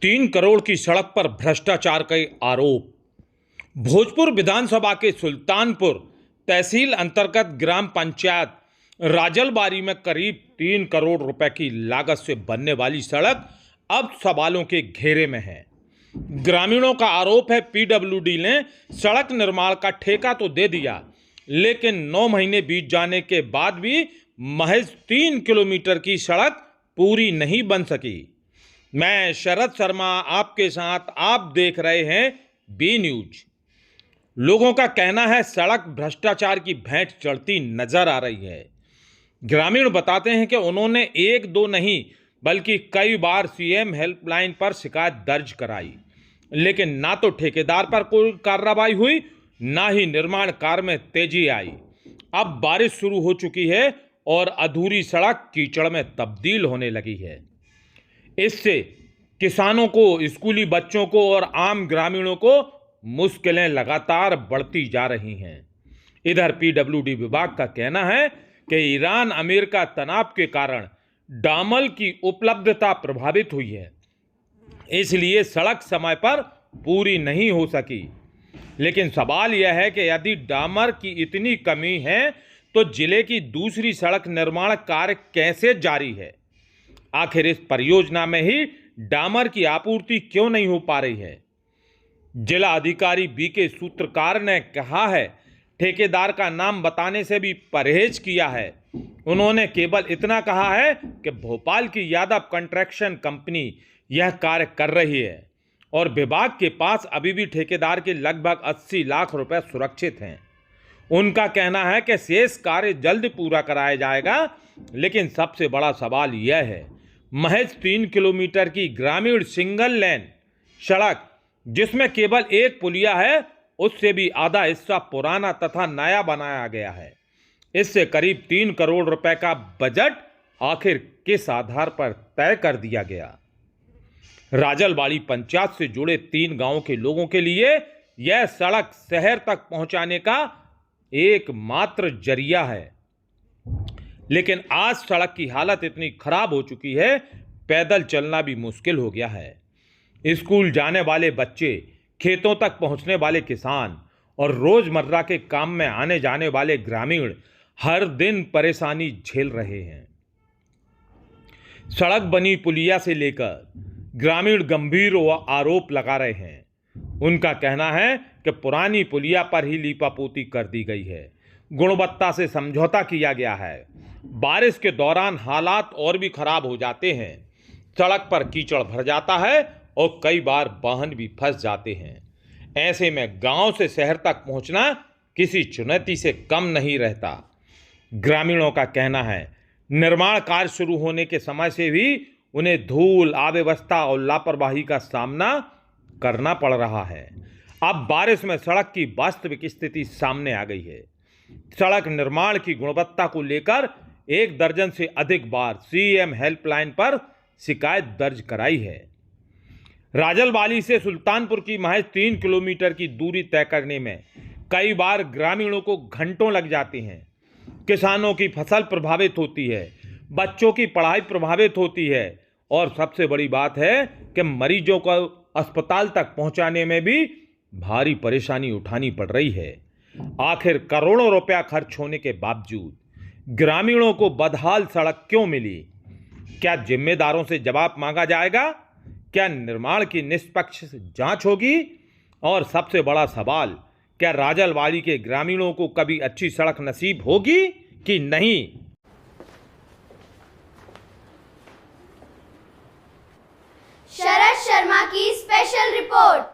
3 करोड़ की सड़क पर भ्रष्टाचार के आरोप। भोजपुर विधानसभा के सुल्तानपुर तहसील अंतर्गत ग्राम पंचायत राजलबारी में करीब 3 करोड़ रुपए की लागत से बनने वाली सड़क अब सवालों के घेरे में है। ग्रामीणों का आरोप है पीडब्ल्यूडी ने सड़क निर्माण का ठेका तो दे दिया, लेकिन 9 महीने बीत जाने के बाद भी महज 3 किलोमीटर की सड़क पूरी नहीं बन सकी। मैं शरद शर्मा आपके साथ, आप देख रहे हैं बी न्यूज। लोगों का कहना है सड़क भ्रष्टाचार की भेंट चढ़ती नजर आ रही है। ग्रामीण बताते हैं कि उन्होंने एक दो नहीं बल्कि कई बार सीएम हेल्पलाइन पर शिकायत दर्ज कराई, लेकिन ना तो ठेकेदार पर कोई कार्रवाई हुई, ना ही निर्माण कार्य में तेजी आई। अब बारिश शुरू हो चुकी है और अधूरी सड़क कीचड़ में तब्दील होने लगी है। इससे किसानों को, स्कूली बच्चों को और आम ग्रामीणों को मुश्किलें लगातार बढ़ती जा रही हैं। इधर पीडब्ल्यूडी विभाग का कहना है कि ईरान अमेरिका तनाव के कारण डामर की उपलब्धता प्रभावित हुई है, इसलिए सड़क समय पर पूरी नहीं हो सकी। लेकिन सवाल यह है कि यदि डामर की इतनी कमी है तो जिले की दूसरी सड़क निर्माण कार्य कैसे जारी है? आखिर इस परियोजना में ही डामर की आपूर्ति क्यों नहीं हो पा रही है? जिला अधिकारी बीके सूत्रकार ने कहा है, ठेकेदार का नाम बताने से भी परहेज किया है। उन्होंने केवल इतना कहा है कि भोपाल की यादव कंस्ट्रक्शन कंपनी यह कार्य कर रही है और विभाग के पास अभी भी ठेकेदार के लगभग 80 लाख रुपए सुरक्षित हैं। उनका कहना है कि शेष कार्य जल्द पूरा कराया जाएगा, लेकिन सबसे बड़ा सवाल यह है, महज 3 किलोमीटर की ग्रामीण सिंगल लेन सड़क जिसमें केवल एक पुलिया है, उससे भी आधा हिस्सा पुराना तथा नया बनाया गया है। इससे करीब 3 करोड़ रुपए का बजट आखिर किस आधार पर तय कर दिया गया? राजलबाड़ी पंचायत से जुड़े 3 गांवों के लोगों के लिए यह सड़क शहर तक पहुंचाने का एकमात्र जरिया है, लेकिन आज सड़क की हालत इतनी खराब हो चुकी है, पैदल चलना भी मुश्किल हो गया है। स्कूल जाने वाले बच्चे, खेतों तक पहुंचने वाले किसान और रोजमर्रा के काम में आने जाने वाले ग्रामीण हर दिन परेशानी झेल रहे हैं। सड़क बनी पुलिया से लेकर ग्रामीण गंभीर आरोप लगा रहे हैं। उनका कहना है कि पुरानी पुलिया पर ही लीपापोती कर दी गई है, गुणवत्ता से समझौता किया गया है। बारिश के दौरान हालात और भी खराब हो जाते हैं, सड़क पर कीचड़ भर जाता है और कई बार वाहन भी फंस जाते हैं। ऐसे में गांव से शहर तक पहुंचना किसी चुनौती से कम नहीं रहता। ग्रामीणों का कहना है निर्माण कार्य शुरू होने के समय से भी उन्हें धूल, अव्यवस्था और लापरवाही का सामना करना पड़ रहा है। अब बारिश में सड़क की वास्तविक स्थिति सामने आ गई है। सड़क निर्माण की गुणवत्ता को लेकर 1 दर्जन से अधिक बार सीएम हेल्पलाइन पर शिकायत दर्ज कराई है। राजलबाड़ी से सुल्तानपुर की महज 3 किलोमीटर की दूरी तय करने में कई बार ग्रामीणों को घंटों लग जाते हैं। किसानों की फसल प्रभावित होती है, बच्चों की पढ़ाई प्रभावित होती है और सबसे बड़ी बात है कि मरीजों को अस्पताल तक पहुंचाने में भी भारी परेशानी उठानी पड़ रही है। आखिर करोड़ों रुपया खर्च होने के बावजूद ग्रामीणों को बदहाल सड़क क्यों मिली? क्या जिम्मेदारों से जवाब मांगा जाएगा? क्या निर्माण की निष्पक्ष जांच होगी? और सबसे बड़ा सवाल, क्या राजलबाड़ी के ग्रामीणों को कभी अच्छी सड़क नसीब होगी कि नहीं? शरद शर्मा की स्पेशल रिपोर्ट।